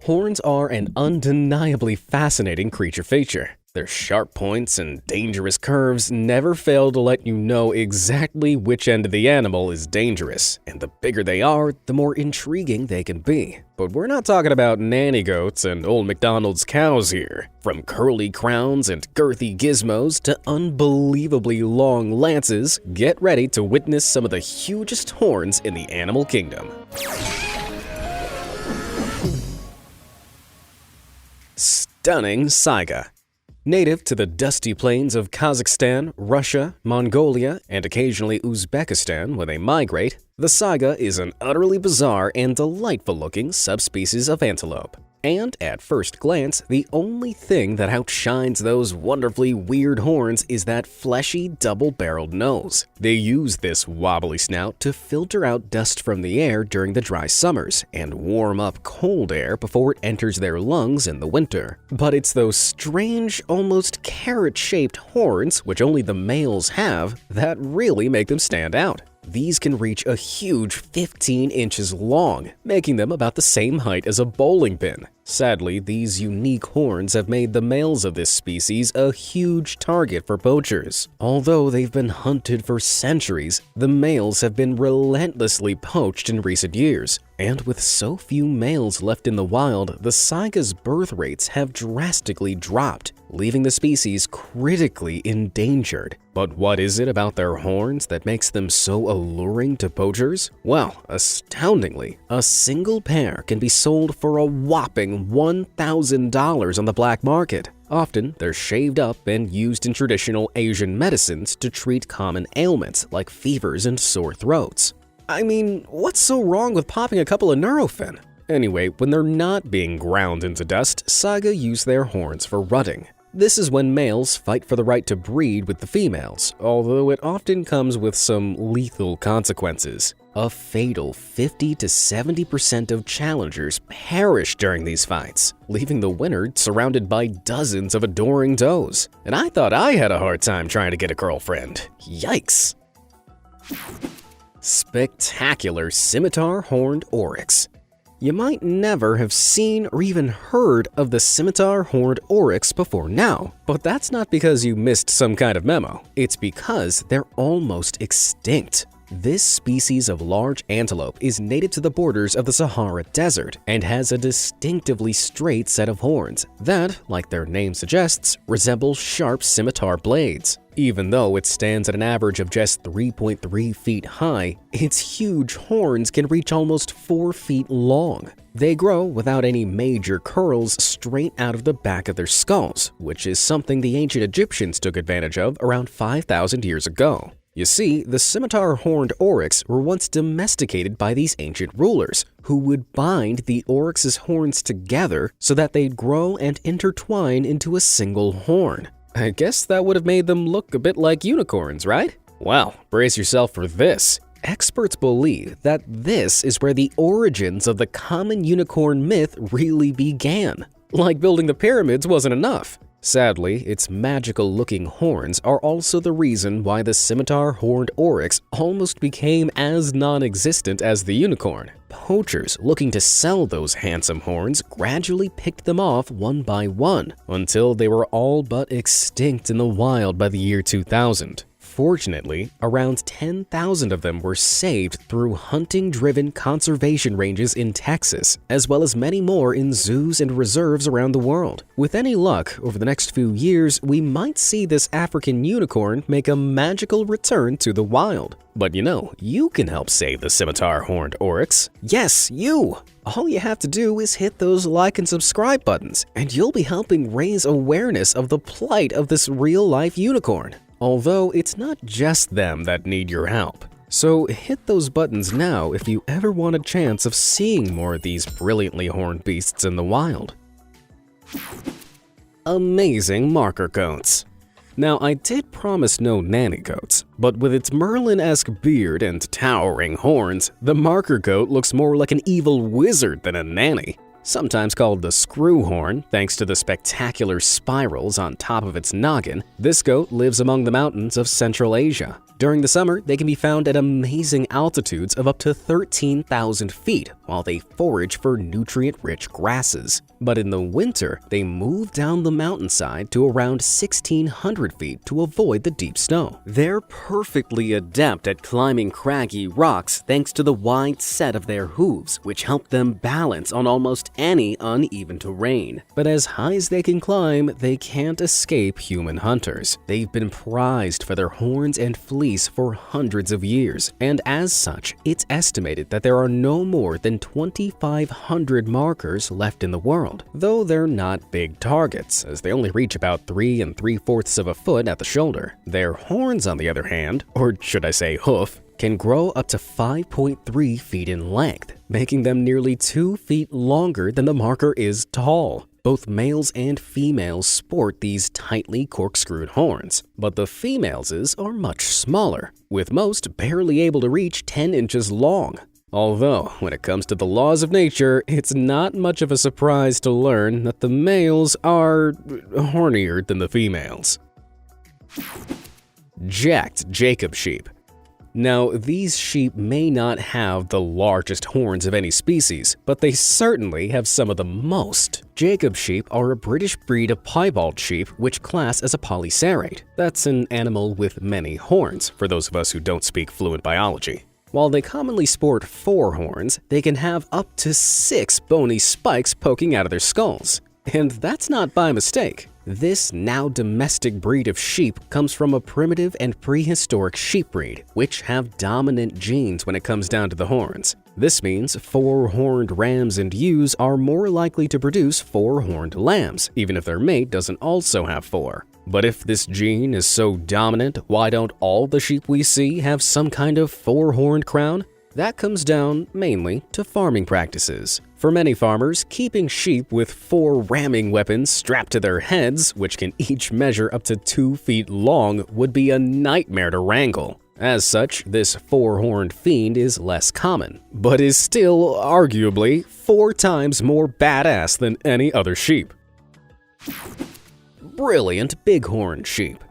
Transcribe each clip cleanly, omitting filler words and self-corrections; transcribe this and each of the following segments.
Horns are an undeniably fascinating creature feature. Their sharp points and dangerous curves never fail to let you know exactly which end of the animal is dangerous, and the bigger they are, the more intriguing they can be. But we're not talking about nanny goats and old McDonald's cows here. From curly crowns and girthy gizmos to unbelievably long lances, get ready to witness some of the hugest horns in the animal kingdom. Stunning SAIGA. Native to the dusty plains of Kazakhstan, Russia, Mongolia, and occasionally Uzbekistan when they migrate, the SAIGA is an utterly bizarre and delightful-looking subspecies of antelope. And at first glance, the only thing that outshines those wonderfully weird horns is that fleshy, double-barreled nose. They use this wobbly snout to filter out dust from the air during the dry summers and warm up cold air before it enters their lungs in the winter. But it's those strange, almost carrot-shaped horns, which only the males have, that really make them stand out. These can reach a huge 15 inches long, making them about the same height as a bowling pin. Sadly, these unique horns have made the males of this species a huge target for poachers. Although they've been hunted for centuries, the males have been relentlessly poached in recent years. And with so few males left in the wild, the SAIGA's birth rates have drastically dropped, leaving the species critically endangered. But what is it about their horns that makes them so alluring to poachers? Well, astoundingly, a single pair can be sold for a whopping $1,000 on the black market. Often, they're shaved up and used in traditional Asian medicines to treat common ailments like fevers and sore throats. I mean, what's so wrong with popping a couple of Nurofen? Anyway, when they're not being ground into dust, SAIGA use their horns for rutting. This is when males fight for the right to breed with the females, although it often comes with some lethal consequences. A fatal 50 to 70% of challengers perish during these fights, leaving the winner surrounded by dozens of adoring does. And I thought I had a hard time trying to get a girlfriend. Yikes! Spectacular scimitar-horned oryx. You might never have seen or even heard of the scimitar-horned oryx before now, but that's not because you missed some kind of memo. It's because they're almost extinct. This species of large antelope is native to the borders of the Sahara Desert and has a distinctively straight set of horns that, like their name suggests, resemble sharp scimitar blades. Even though it stands at an average of just 3.3 feet high, its huge horns can reach almost 4 feet long. They grow without any major curls straight out of the back of their skulls, which is something the ancient Egyptians took advantage of around 5,000 years ago. You see, the scimitar-horned oryx were once domesticated by these ancient rulers, who would bind the oryx's horns together so that they'd grow and intertwine into a single horn. I guess that would have made them look a bit like unicorns, right? Well, brace yourself for this. Experts believe that this is where the origins of the common unicorn myth really began. Like building the pyramids wasn't enough. Sadly, its magical-looking horns are also the reason why the scimitar-horned oryx almost became as non-existent as the unicorn. Poachers looking to sell those handsome horns gradually picked them off one by one until they were all but extinct in the wild by the year 2000. Fortunately, around 10,000 of them were saved through hunting-driven conservation ranges in Texas, as well as many more in zoos and reserves around the world. With any luck, over the next few years, we might see this African unicorn make a magical return to the wild. But you know, you can help save the scimitar-horned oryx. Yes, you! All you have to do is hit those like and subscribe buttons, and you'll be helping raise awareness of the plight of this real-life unicorn. Although it's not just them that need your help. So hit those buttons now if you ever want a chance of seeing more of these brilliantly horned beasts in the wild. Amazing marker goats. Now, I did promise no nanny goats, but with its Merlin-esque beard and towering horns, the marker goat looks more like an evil wizard than a nanny. Sometimes called the screwhorn, thanks to the spectacular spirals on top of its noggin, this goat lives among the mountains of Central Asia. During the summer, they can be found at amazing altitudes of up to 13,000 feet while they forage for nutrient-rich grasses. But in the winter, they move down the mountainside to around 1,600 feet to avoid the deep snow. They're perfectly adept at climbing craggy rocks thanks to the wide set of their hooves, which help them balance on almost any uneven terrain. But as high as they can climb, they can't escape human hunters. They've been prized for their horns and fleece for hundreds of years, and as such, it's estimated that there are no more than 2,500 markhors left in the world, though they're not big targets, as they only reach about 3 3/4 of a foot at the shoulder. Their horns, on the other hand, or should I say hoof, can grow up to 5.3 feet in length, making them nearly 2 feet longer than the markhor is tall. Both males and females sport these tightly corkscrewed horns, but the females' are much smaller, with most barely able to reach 10 inches long. Although, when it comes to the laws of nature, it's not much of a surprise to learn that the males are hornier than the females. Jacked Jacob sheep. Now, these sheep may not have the largest horns of any species, but they certainly have some of the most. Jacob sheep are a British breed of piebald sheep which class as a polycerate. That's an animal with many horns, for those of us who don't speak fluent biology. While they commonly sport 4 horns, they can have up to 6 bony spikes poking out of their skulls. And that's not by mistake. This now domestic breed of sheep comes from a primitive and prehistoric sheep breed, which have dominant genes when it comes down to the horns. This means 4-horned rams and ewes are more likely to produce 4-horned lambs, even if their mate doesn't also have 4. But if this gene is so dominant, why don't all the sheep we see have some kind of 4-horned crown? That comes down mainly to farming practices. For many farmers, keeping sheep with 4 ramming weapons strapped to their heads, which can each measure up to 2 feet long, would be a nightmare to wrangle. As such, this 4-horned fiend is less common, but is still arguably 4 times more badass than any other sheep. Brilliant bighorn sheep.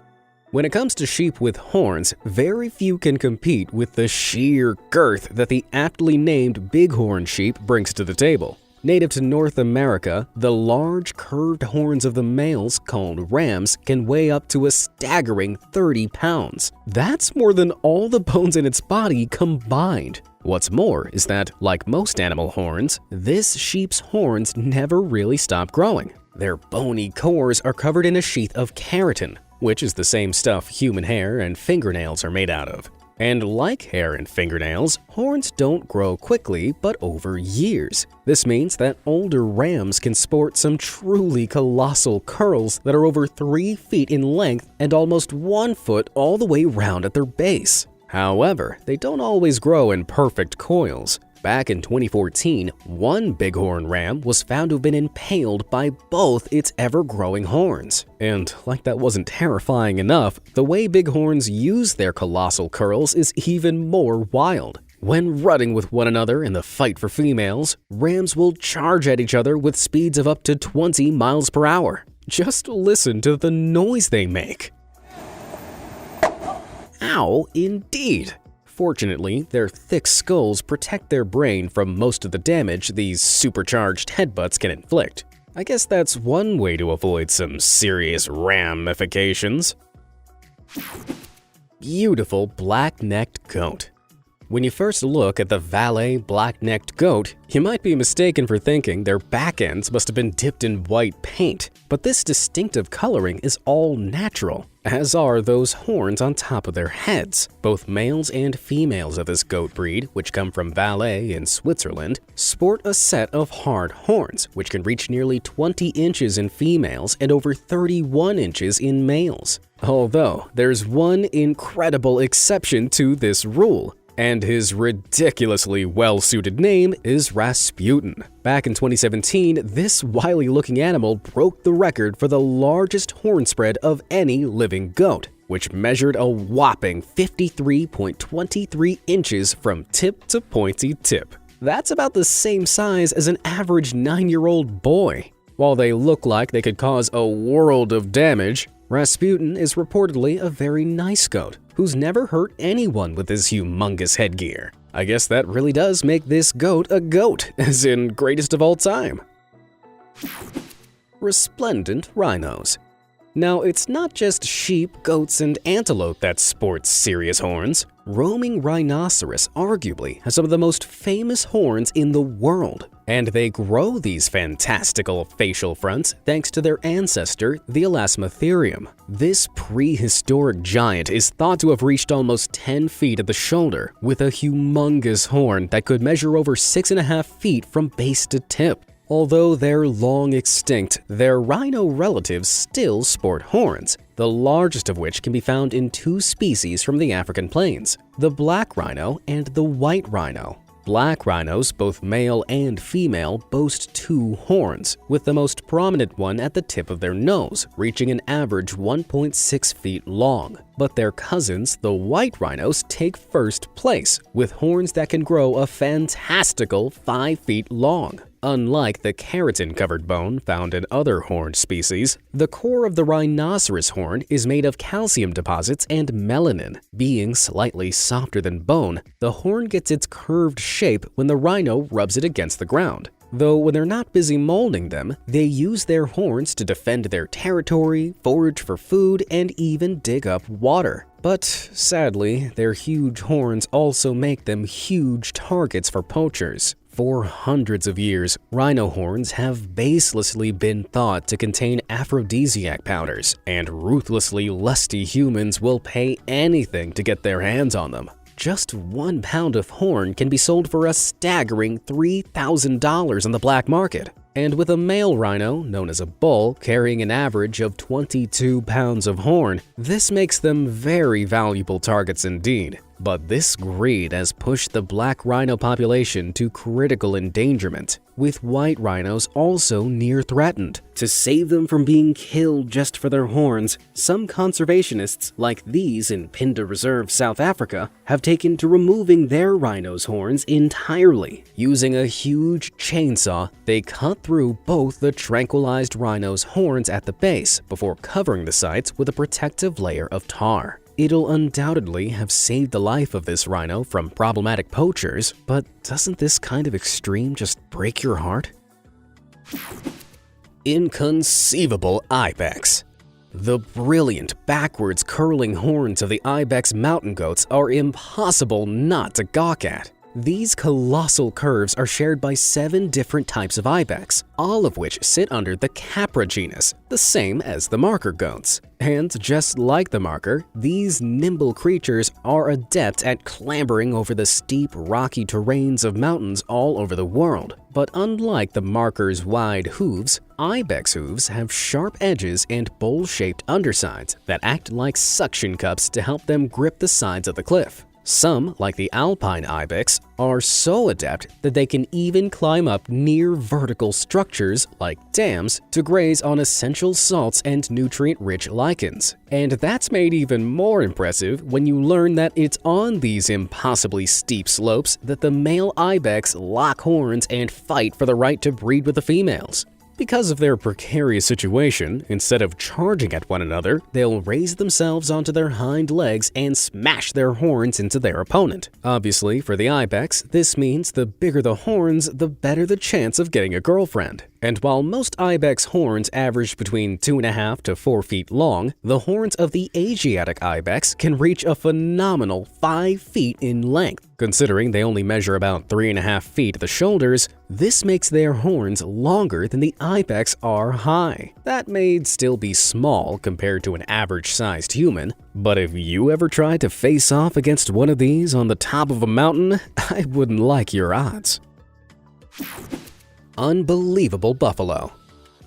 When it comes to sheep with horns, very few can compete with the sheer girth that the aptly named bighorn sheep brings to the table. Native to North America, the large curved horns of the males, called rams, can weigh up to a staggering 30 pounds. That's more than all the bones in its body combined. What's more is that, like most animal horns, this sheep's horns never really stop growing. Their bony cores are covered in a sheath of keratin, which is the same stuff human hair and fingernails are made out of. And like hair and fingernails, horns don't grow quickly, but over years. This means that older rams can sport some truly colossal curls that are over 3 feet in length and almost 1 foot all the way round at their base. However, they don't always grow in perfect coils. Back in 2014, one bighorn ram was found to have been impaled by both its ever-growing horns. And like that wasn't terrifying enough, the way bighorns use their colossal curls is even more wild. When rutting with one another in the fight for females, rams will charge at each other with speeds of up to 20 miles per hour. Just listen to the noise they make. Ow, indeed. Fortunately, their thick skulls protect their brain from most of the damage these supercharged headbutts can inflict. I guess that's one way to avoid some serious ramifications. Beautiful black-necked goat. When you first look at the valet black-necked goat, you might be mistaken for thinking their back ends must have been dipped in white paint. But this distinctive coloring is all natural, as are those horns on top of their heads. Both males and females of this goat breed, which come from Valais in Switzerland, sport a set of hard horns, which can reach nearly 20 inches in females and over 31 inches in males. Although, there's one incredible exception to this rule, and his ridiculously well-suited name is Rasputin. Back in 2017, this wily-looking animal broke the record for the largest horn spread of any living goat, which measured a whopping 53.23 inches from tip to pointy tip. That's about the same size as an average 9-year-old boy. While they look like they could cause a world of damage, Rasputin is reportedly a very nice goat, who's never hurt anyone with his humongous headgear. I guess that really does make this goat a goat, as in greatest of all time. Resplendent rhinos. Now, it's not just sheep, goats, and antelope that sport serious horns. Roaming rhinoceros arguably has some of the most famous horns in the world, and they grow these fantastical facial fronts thanks to their ancestor, the Elasmotherium. This prehistoric giant is thought to have reached almost 10 feet at the shoulder, with a humongous horn that could measure over 6.5 feet from base to tip. Although they're long extinct, their rhino relatives still sport horns, the largest of which can be found in 2 species from the African plains, the black rhino and the white rhino. Black rhinos, both male and female, boast 2 horns, with the most prominent one at the tip of their nose, reaching an average 1.6 feet long. But their cousins, the white rhinos, take first place, with horns that can grow a fantastical 5 feet long. Unlike the keratin-covered bone found in other horned species, the core of the rhinoceros horn is made of calcium deposits and melanin. Being slightly softer than bone, the horn gets its curved shape when the rhino rubs it against the ground. Though when they're not busy molding them, they use their horns to defend their territory, forage for food, and even dig up water. But sadly, their huge horns also make them huge targets for poachers. For hundreds of years, rhino horns have baselessly been thought to contain aphrodisiac powders, and ruthlessly lusty humans will pay anything to get their hands on them. Just 1 pound of horn can be sold for a staggering $3,000 on the black market. And with a male rhino, known as a bull, carrying an average of 22 pounds of horn, this makes them very valuable targets indeed. But this greed has pushed the black rhino population to critical endangerment, with white rhinos also near threatened. To save them from being killed just for their horns, some conservationists, like these in Pinda Reserve, South Africa, have taken to removing their rhinos' horns entirely. Using a huge chainsaw, they cut through both the tranquilized rhino's horns at the base before covering the sites with a protective layer of tar. It'll undoubtedly have saved the life of this rhino from problematic poachers, but doesn't this kind of extreme just break your heart? Inconceivable IBEX. The brilliant, backwards curling horns of the IBEX mountain goats are impossible not to gawk at. These colossal curves are shared by 7 different types of ibex, all of which sit under the Capra genus, the same as the markhor goats. And just like the markhor, these nimble creatures are adept at clambering over the steep, rocky terrains of mountains all over the world. But unlike the markhor's wide hooves, ibex hooves have sharp edges and bowl-shaped undersides that act like suction cups to help them grip the sides of the cliff. Some, like the alpine ibex, are so adept that they can even climb up near vertical structures like dams to graze on essential salts and nutrient-rich lichens. And that's made even more impressive when you learn that it's on these impossibly steep slopes that the male ibex lock horns and fight for the right to breed with the females. Because of their precarious situation, instead of charging at one another, they'll raise themselves onto their hind legs and smash their horns into their opponent. Obviously, for the ibex, this means the bigger the horns, the better the chance of getting a girlfriend. And while most ibex horns average between 2.5 to 4 feet long, the horns of the Asiatic ibex can reach a phenomenal 5 feet in length. Considering they only measure about 3.5 feet at the shoulders, this makes their horns longer than the ibex are high. That may still be small compared to an average-sized human, but if you ever tried to face off against one of these on the top of a mountain, I wouldn't like your odds. Unbelievable buffalo.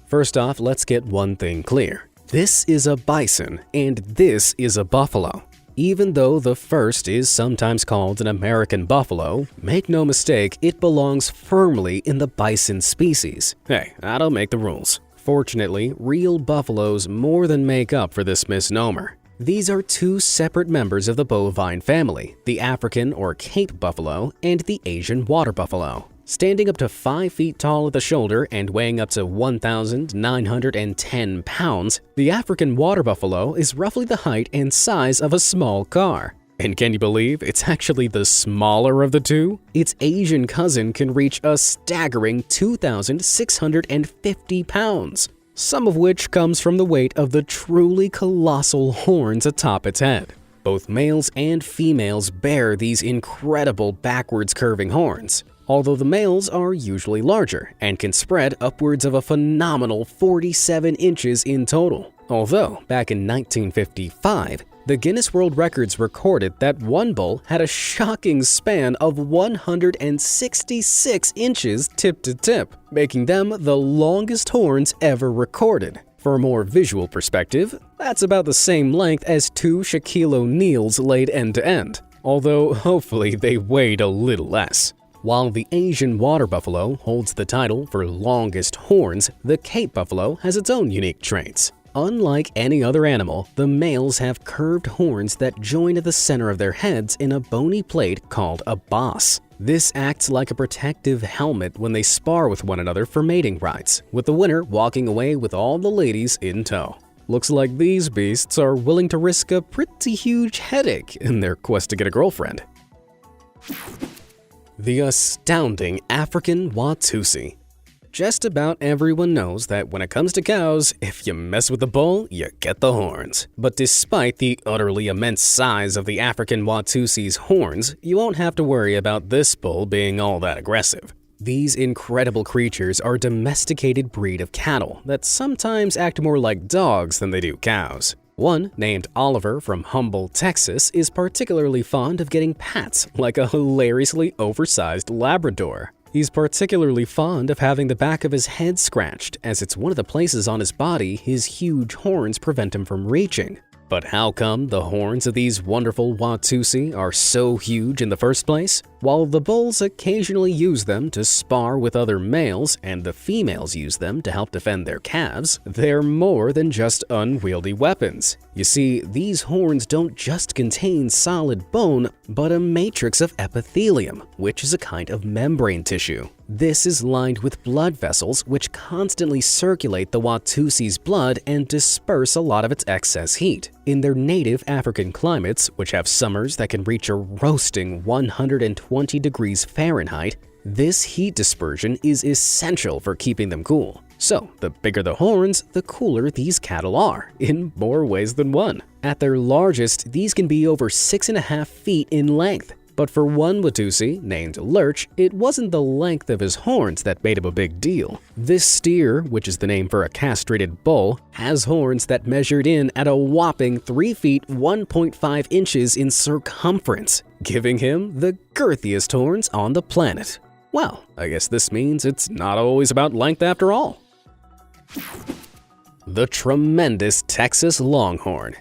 First off, let's get one thing clear. This is a bison, and this is a buffalo. Even though the first is sometimes called an American buffalo, make no mistake, it belongs firmly in the bison species. Hey, I don't make the rules. Fortunately, real buffaloes more than make up for this misnomer. These are 2 separate members of the bovine family, the African or Cape buffalo and the Asian water buffalo. Standing up to 5 feet tall at the shoulder and weighing up to 1,910 pounds, the African water buffalo is roughly the height and size of a small car. And can you believe it's actually the smaller of the two? Its Asian cousin can reach a staggering 2,650 pounds, some of which comes from the weight of the truly colossal horns atop its head. Both males and females bear these incredible backwards curving horns, although the males are usually larger and can spread upwards of a phenomenal 47 inches in total. Although, back in 1955, the Guinness World Records recorded that one bull had a shocking span of 166 inches tip to tip, making them the longest horns ever recorded. For a more visual perspective, that's about the same length as 2 Shaquille O'Neals laid end to end, although hopefully they weighed a little less. While the Asian water buffalo holds the title for longest horns, the Cape buffalo has its own unique traits. Unlike any other animal, the males have curved horns that join at the center of their heads in a bony plate called a boss. This acts like a protective helmet when they spar with one another for mating rights, with the winner walking away with all the ladies in tow. Looks like these beasts are willing to risk a pretty huge headache in their quest to get a girlfriend. The astounding African Watusi. Just about everyone knows that when it comes to cows, if you mess with the bull, you get the horns. But despite the utterly immense size of the African Watusi's horns, you won't have to worry about this bull being all that aggressive. These incredible creatures are a domesticated breed of cattle that sometimes act more like dogs than they do cows. One, named Oliver from Humble, Texas, is particularly fond of getting pats like a hilariously oversized Labrador. He's particularly fond of having the back of his head scratched, as it's one of the places on his body his huge horns prevent him from reaching. But how come the horns of these wonderful Watusi are so huge in the first place? While the bulls occasionally use them to spar with other males and the females use them to help defend their calves, they're more than just unwieldy weapons. You see, these horns don't just contain solid bone, but a matrix of epithelium, which is a kind of membrane tissue. This is lined with blood vessels which constantly circulate the Watusi's blood and disperse a lot of its excess heat. In their native African climates, which have summers that can reach a roasting 120 degrees Fahrenheit, this heat dispersion is essential for keeping them cool. So, the bigger the horns, the cooler these cattle are, in more ways than one. At their largest, these can be over 6.5 feet in length. But for one Watusi, named Lurch, it wasn't the length of his horns that made him a big deal. This steer, which is the name for a castrated bull, has horns that measured in at a whopping 3 feet 1.5 inches in circumference, giving him the girthiest horns on the planet. Well, I guess this means it's not always about length after all. The tremendous Texas Longhorn.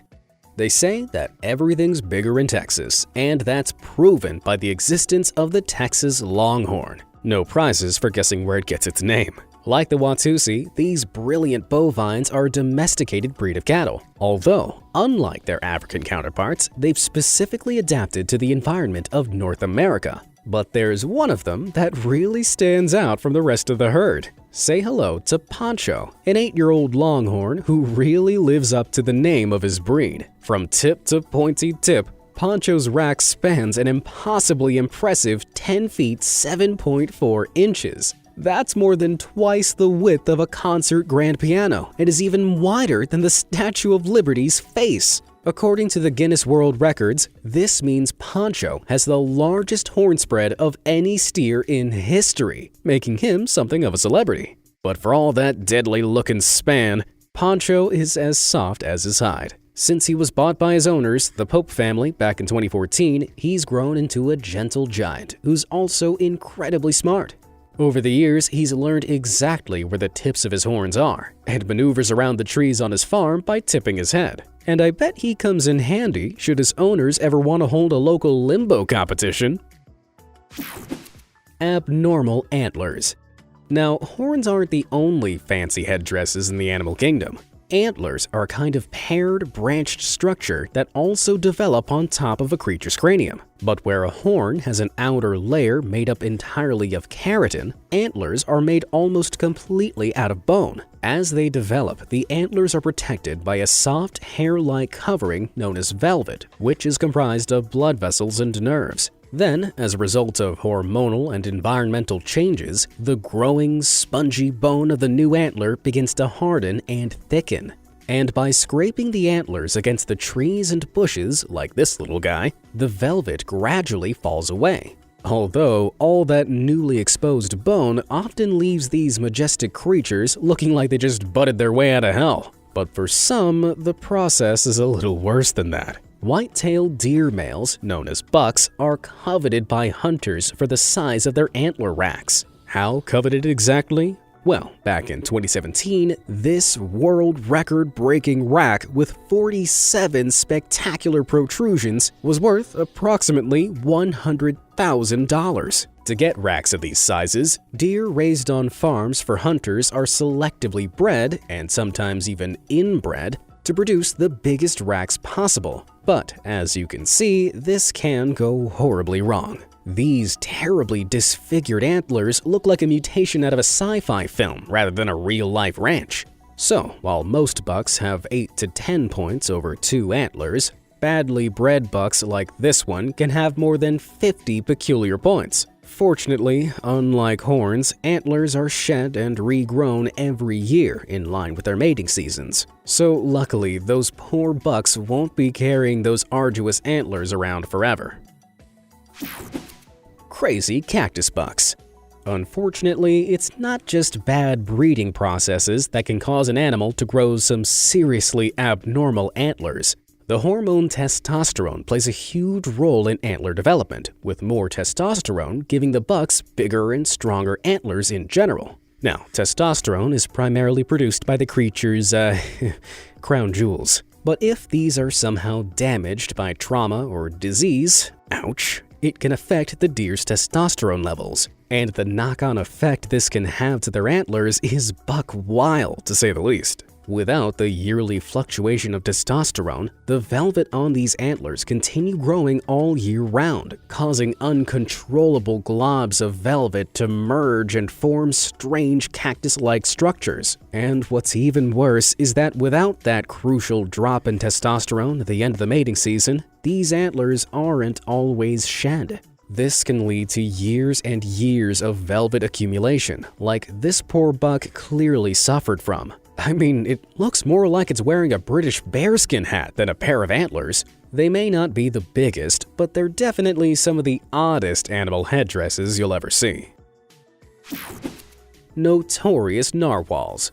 They say that everything's bigger in Texas, and that's proven by the existence of the Texas Longhorn. No prizes for guessing where it gets its name. Like the Watusi, these brilliant bovines are a domesticated breed of cattle, although, unlike their African counterparts, they've specifically adapted to the environment of North America. But there's one of them that really stands out from the rest of the herd. Say hello to Pancho, an 8-year-old Longhorn who really lives up to the name of his breed. From tip to pointy tip, Pancho's rack spans an impossibly impressive 10 feet 7.4 inches. That's more than twice the width of a concert grand piano and is even wider than the Statue of Liberty's face. According to the Guinness World Records, this means Pancho has the largest horn spread of any steer in history, making him something of a celebrity. But for all that deadly-looking span, Pancho is as soft as his hide. Since he was bought by his owners, the Pope family, back in 2014, he's grown into a gentle giant who's also incredibly smart. Over the years, he's learned exactly where the tips of his horns are, and maneuvers around the trees on his farm by tipping his head. And I bet he comes in handy should his owners ever want to hold a local limbo competition. Abnormal antlers. Now, horns aren't the only fancy headdresses in the animal kingdom. Antlers are a kind of paired, branched structure that also develop on top of a creature's cranium. But where a horn has an outer layer made up entirely of keratin, antlers are made almost completely out of bone. As they develop, the antlers are protected by a soft, hair-like covering known as velvet, which is comprised of blood vessels and nerves. Then, as a result of hormonal and environmental changes, the growing, spongy bone of the new antler begins to harden and thicken. And by scraping the antlers against the trees and bushes, like this little guy, the velvet gradually falls away. Although, all that newly exposed bone often leaves these majestic creatures looking like they just butted their way out of hell. But for some, the process is a little worse than that. White-tailed deer males, known as bucks, are coveted by hunters for the size of their antler racks. How coveted exactly? Well, back in 2017, this world record-breaking rack with 47 spectacular protrusions was worth approximately $100,000. To get racks of these sizes, deer raised on farms for hunters are selectively bred, and sometimes even inbred, to produce the biggest racks possible. But as you can see, this can go horribly wrong. These terribly disfigured antlers look like a mutation out of a sci-fi film rather than a real-life ranch. So, while most bucks have 8 to 10 points over 2 antlers, badly bred bucks like this one can have more than 50 peculiar points. Fortunately, unlike horns, antlers are shed and regrown every year in line with their mating seasons. So luckily, those poor bucks won't be carrying those arduous antlers around forever. Crazy cactus bucks. Unfortunately, it's not just bad breeding processes that can cause an animal to grow some seriously abnormal antlers. The hormone testosterone plays a huge role in antler development, with more testosterone giving the bucks bigger and stronger antlers in general. Now, testosterone is primarily produced by the creature's, crown jewels. But if these are somehow damaged by trauma or disease, ouch, it can affect the deer's testosterone levels. And the knock-on effect this can have to their antlers is buck wild, to say the least. Without the yearly fluctuation of testosterone, the velvet on these antlers continue growing all year round, causing uncontrollable globs of velvet to merge and form strange cactus-like structures. And what's even worse is that without that crucial drop in testosterone at the end of the mating season, these antlers aren't always shed. This can lead to years and years of velvet accumulation, like this poor buck clearly suffered from. I mean, it looks more like it's wearing a British bearskin hat than a pair of antlers. They may not be the biggest, but they're definitely some of the oddest animal headdresses you'll ever see. Notorious narwhals.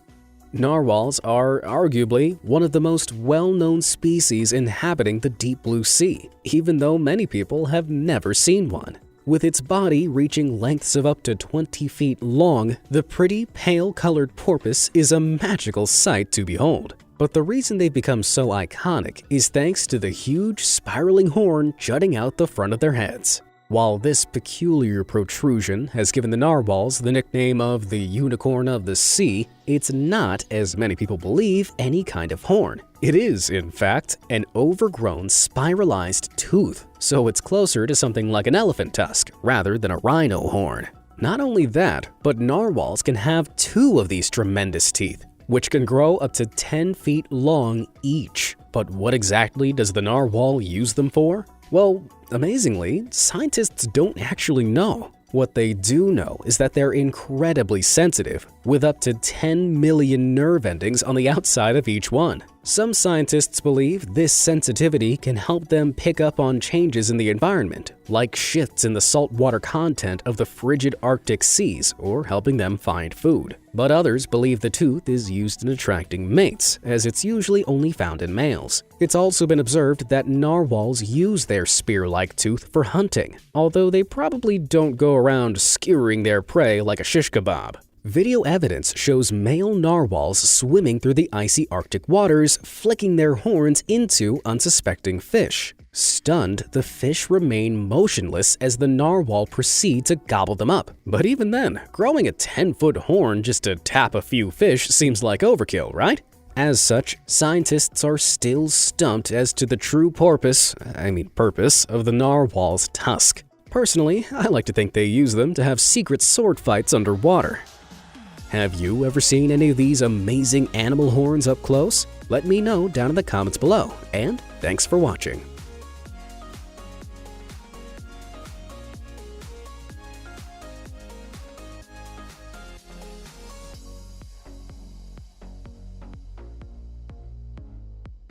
Narwhals are arguably one of the most well-known species inhabiting the deep blue sea, even though many people have never seen one. With its body reaching lengths of up to 20 feet long, the pretty pale-colored porpoise is a magical sight to behold. But the reason they've become so iconic is thanks to the huge spiraling horn jutting out the front of their heads. While this peculiar protrusion has given the narwhals the nickname of the unicorn of the sea, it's not, as many people believe, any kind of horn. It is, in fact, an overgrown spiralized tooth, so it's closer to something like an elephant tusk rather than a rhino horn. Not only that, but narwhals can have 2 of these tremendous teeth, which can grow up to 10 feet long each. But what exactly does the narwhal use them for? Well, amazingly, scientists don't actually know. What they do know is that they're incredibly sensitive, with up to 10 million nerve endings on the outside of each one. Some scientists believe this sensitivity can help them pick up on changes in the environment, like shifts in the saltwater content of the frigid Arctic seas, or helping them find food. But others believe the tooth is used in attracting mates, as it's usually only found in males. It's also been observed that narwhals use their spear-like tooth for hunting, although they probably don't go around skewering their prey like a shish kebab. Video evidence shows male narwhals swimming through the icy Arctic waters, flicking their horns into unsuspecting fish. Stunned, the fish remain motionless as the narwhal proceed to gobble them up. But even then, growing a 10-foot horn just to tap a few fish seems like overkill, right? As such, scientists are still stumped as to the true purpose of the narwhal's tusk. Personally, I like to think they use them to have secret sword fights underwater. Have you ever seen any of these amazing animal horns up close? Let me know down in the comments below, and thanks for watching.